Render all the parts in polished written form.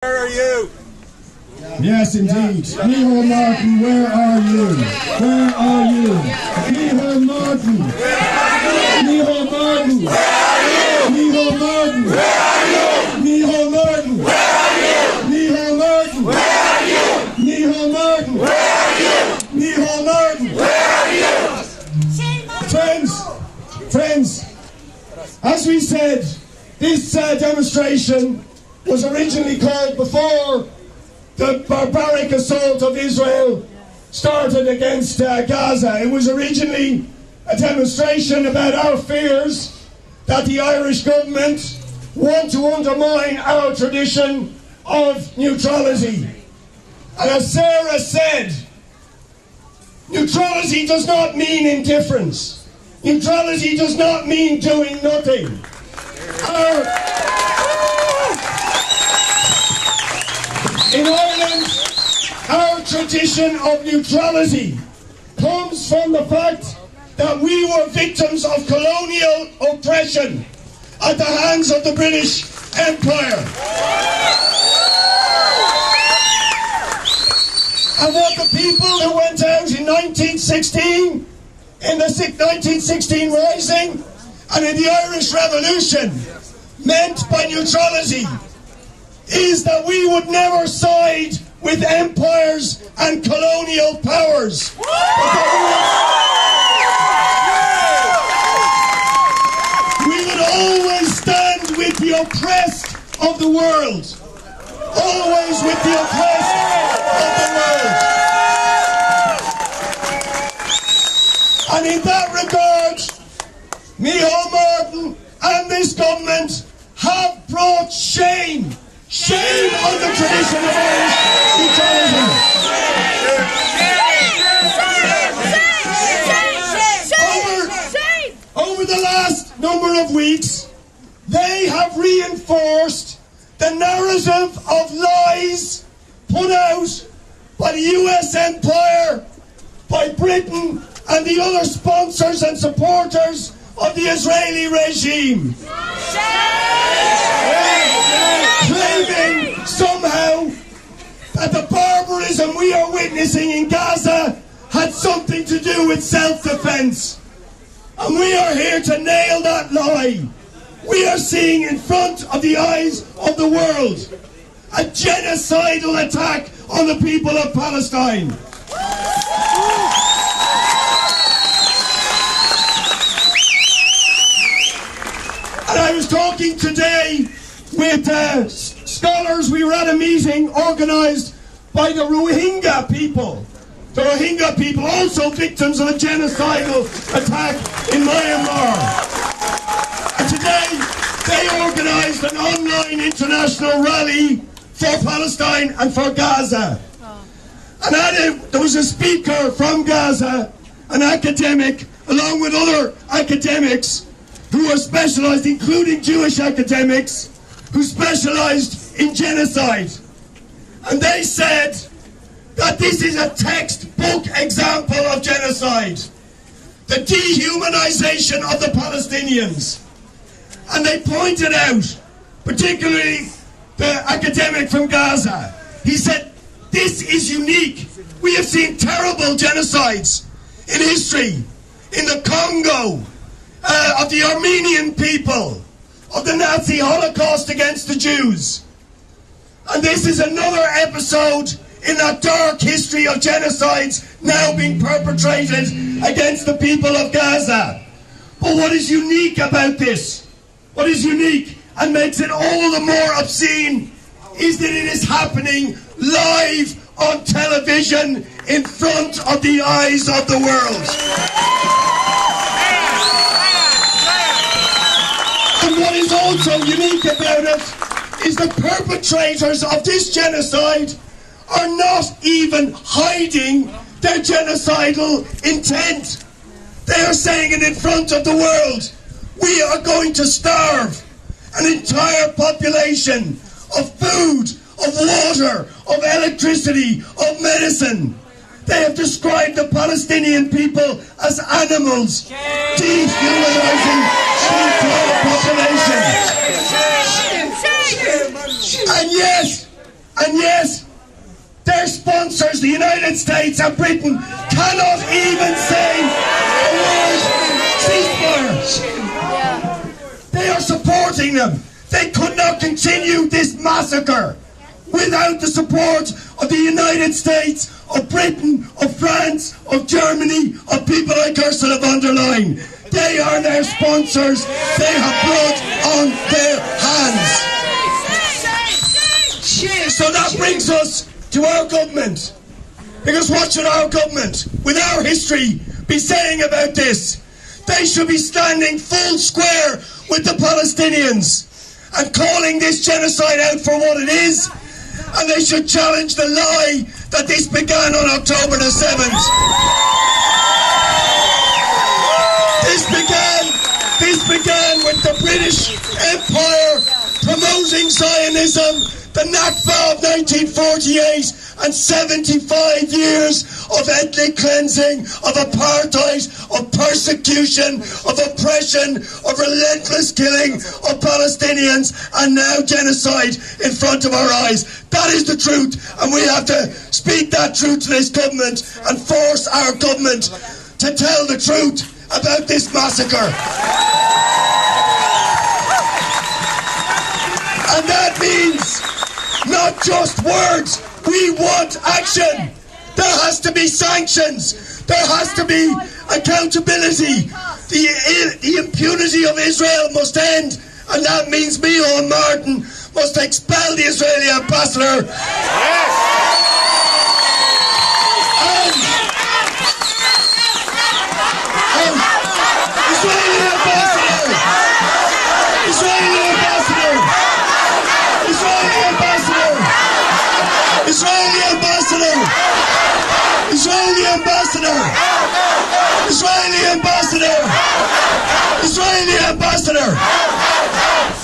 Where are you? Yes, indeed. Micheál Martin, where are you? Where are you? Micheál Martin. Micheál Martin. Micheál Martin. Micheál Martin. Micheál Martin. Micheál Martin. Micheál Martin. Friends, as we said, this demonstration was originally called before the barbaric assault of Israel started against Gaza. It was originally a demonstration about our fears that the Irish government want to undermine our tradition of neutrality. And as Sarah said, neutrality does not mean indifference. Neutrality does not mean doing nothing. In Ireland, our tradition of neutrality comes from the fact that we were victims of colonial oppression at the hands of the British Empire. And what the people who went out in 1916, in the 1916 Rising, and in the Irish Revolution, meant by neutrality is that we would never side with empires and colonial powers. We would always stand with the oppressed of the world. Always with the oppressed of the world. And in that regard, Micheál Martin and this government have brought shame on the tradition of Irish neutrality. Over the last number of weeks, they have reinforced the narrative of lies put out by the US empire, by Britain and the other sponsors and supporters of the Israeli regime. Claiming somehow that the barbarism we are witnessing in Gaza had something to do with self-defense. And we are here to nail that lie. We are seeing in front of the eyes of the world a genocidal attack on the people of Palestine. And I was talking today with scholars. We were at a meeting organised by the Rohingya people. The Rohingya people, also victims of a genocidal attack in Myanmar. And today they organised an online international rally for Palestine and for Gaza. And at it, there was a speaker from Gaza, an academic, along with other academics who are specialised, including Jewish academics, who specialised in genocide. And they said that this is a textbook example of genocide. The dehumanisation of the Palestinians. And they pointed out, particularly the academic from Gaza, he said, this is unique. We have seen terrible genocides in history, in the Congo, of the Armenian people, of the Nazi Holocaust against the Jews. And this is another episode in that dark history of genocides now being perpetrated against the people of Gaza. But what is unique about this, what is unique and makes it all the more obscene, is that it is happening live on television in front of the eyes of the world. And what is also unique about it is the perpetrators of this genocide are not even hiding their genocidal intent. They are saying it in front of the world. We are going to starve an entire population of food, of water, of electricity, of medicine. They have described the Palestinian people as animals, dehumanizing the entire population. And yet, And yet, their sponsors, the United States and Britain, cannot even say a word ceasefire. They are supporting them. They could not continue this massacre without the support of the United States, of Britain, of France, of Germany, of people like Ursula von der Leyen. They are their sponsors. They have blood on their hands. So that brings us to our government. Because what should our government, with our history, be saying about this? They should be standing full square with the Palestinians and calling this genocide out for what it is. And they should challenge the lie that this began on October the 7th. This began with the British Empire promoting Zionism, the Nakba of 1948, and 75 years of ethnic cleansing, of apartheid, of persecution, of oppression, of relentless killing of Palestinians, and now genocide in front of our eyes. That is the truth, and we have to speak that truth to this government and force our government to tell the truth about this massacre. And that means not just words. We want action. There has to be sanctions. There has to be accountability. The impunity of Israel must end. And that means Micheál Martin must expel the Israeli ambassador. Israeli ambassador.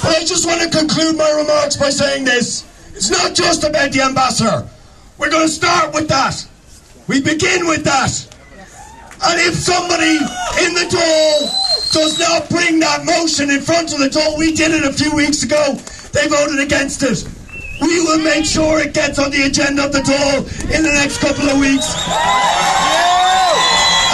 But I just want to conclude my remarks by saying this. It's not just about the ambassador. We're going to start with that. We begin with that. And if somebody in the Dáil does not bring that motion in front of the Dáil, we did it a few weeks ago, they voted against it. We will make sure it gets on the agenda of the Dáil in the next couple of weeks.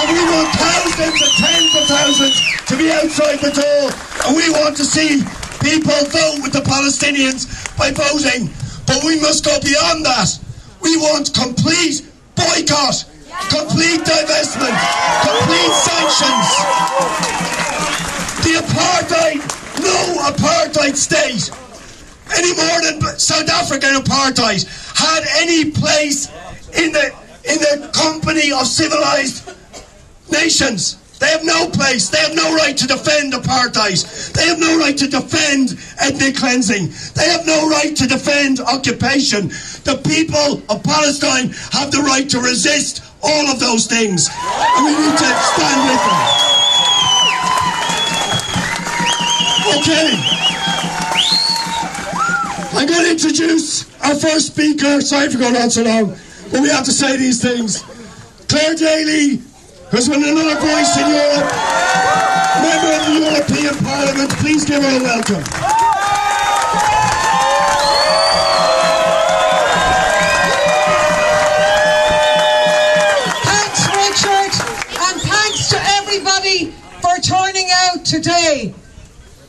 And we want thousands and tens of thousands to be outside the Dáil. And we want to see people vote with the Palestinians by voting. But we must go beyond that. We want complete boycott, complete divestment, complete sanctions. The apartheid, no apartheid state, any more than South African apartheid, had any place in the company of civilized nations. They have no place. They have no right to defend apartheid. They have no right to defend ethnic cleansing. They have no right to defend occupation. The people of Palestine have the right to resist all of those things. And we need to stand with them. Okay. I'm going to introduce our first speaker. Sorry for going on so long, but we have to say these things. Claire Daly, who's been another voice in Europe, member of the European Parliament. Please give her a welcome. Thanks, Richard, and thanks to everybody for turning out today.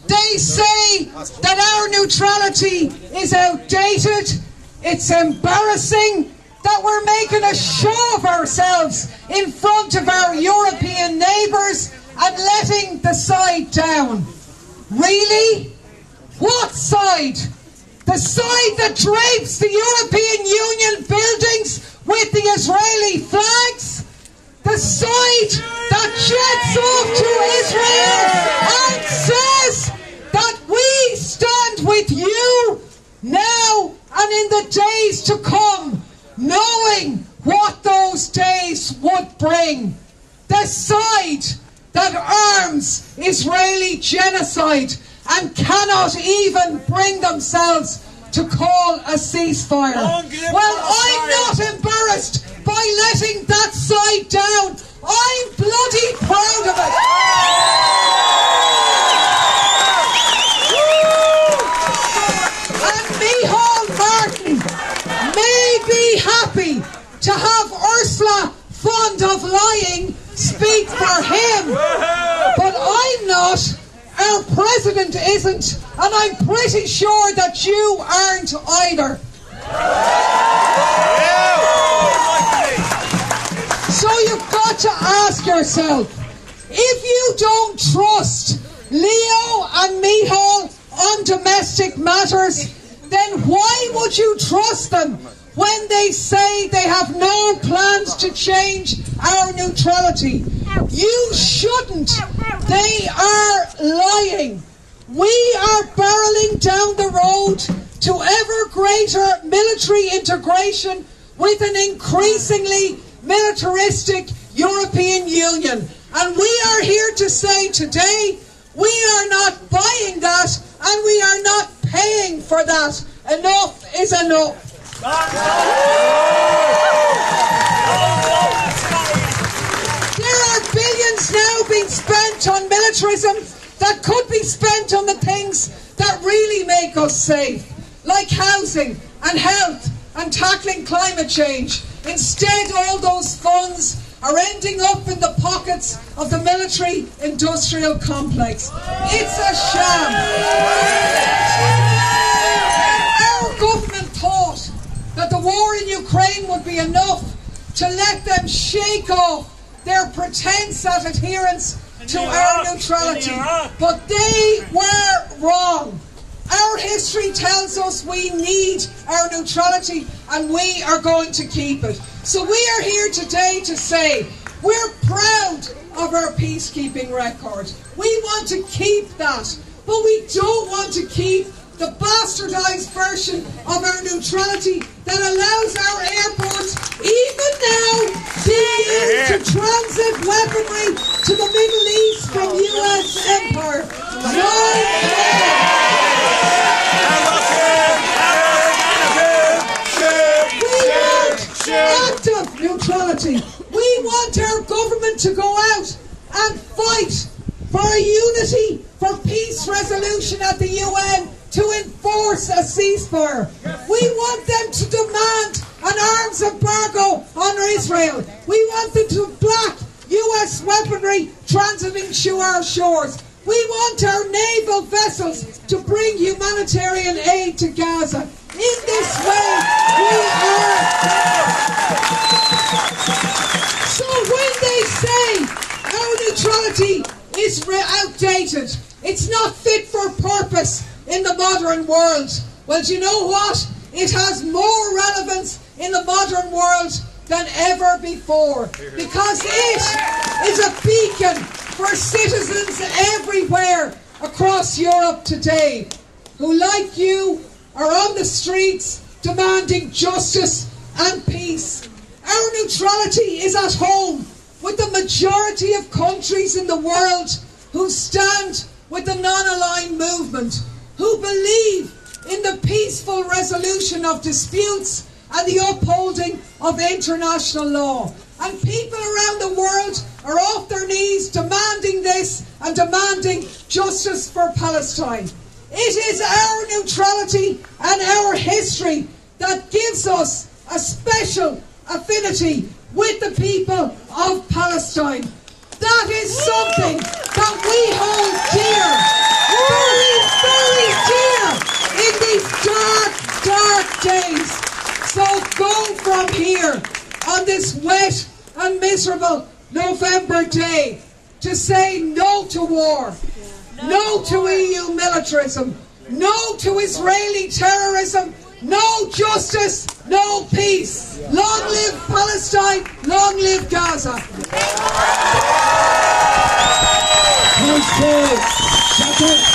They say that our neutrality is outdated. It's embarrassing that we're making a show of ourselves in front of our European neighbours and letting the side down. Really? What side? The side that drapes the European Union buildings with the Israeli flags? The side that jets off to Israel and says that we stand with you now and in the days to come, knowing what those days would bring. The side that arms Israeli genocide and cannot even bring themselves to call a ceasefire. Well, I'm not embarrassed by letting that side down. I'm bloody proud of it. And Micheál to have Ursula, fond of lying, speak for him. But I'm not, our president isn't, and I'm pretty sure that you aren't either. So you've got to ask yourself, if you don't trust Leo and Micheál on domestic matters, then why would you trust them when they say they have no plans to change our neutrality? You shouldn't. They are lying. We are barreling down the road to ever greater military integration with an increasingly militaristic European Union. And we are here to say today, we are not buying that and we are not paying for that. Enough is enough. There are billions now being spent on militarism that could be spent on the things that really make us safe, like housing and health and tackling climate change. Instead, all those funds are ending up in the pockets of the military-industrial complex. It's a sham. Our government thought that the war in Ukraine would be enough to let them shake off their pretense at adherence to our neutrality. But they were wrong. Our history tells us we need our neutrality and we are going to keep it. So we are here today to say we're proud of our peacekeeping record. We want to keep that, but we don't want to keep the bastardised version of our neutrality that allows our airports, even now, to use to transit weaponry to the Middle East from US empire. Active neutrality. We want our government to go out and fight for a unity for peace resolution at the UN to enforce a ceasefire. We want them to demand an arms embargo on Israel. We want them to block US weaponry transiting our shores. We want our naval vessels to bring humanitarian aid to Gaza. In this way, we are. So when they say our neutrality is outdated, it's not fit for purpose in the modern world, well, do you know what? It has more relevance in the modern world than ever before, because it is a beacon for citizens everywhere across Europe today who, like you, are on the streets demanding justice and peace. Our neutrality is at home with the majority of countries in the world who stand with the non-aligned movement, who believe in the peaceful resolution of disputes and the upholding of international law. And people around the world are off their knees demanding this and demanding justice for Palestine. It is our neutrality and our history that gives us a special affinity with the people of Palestine. That is something that we hold dear, very, very dear in these dark, dark days. So go from here on this wet and miserable November day to say no to war, no to EU militarism, no to Israeli terrorism, no justice, no peace. Long live Palestine, long live Gaza. Thanks,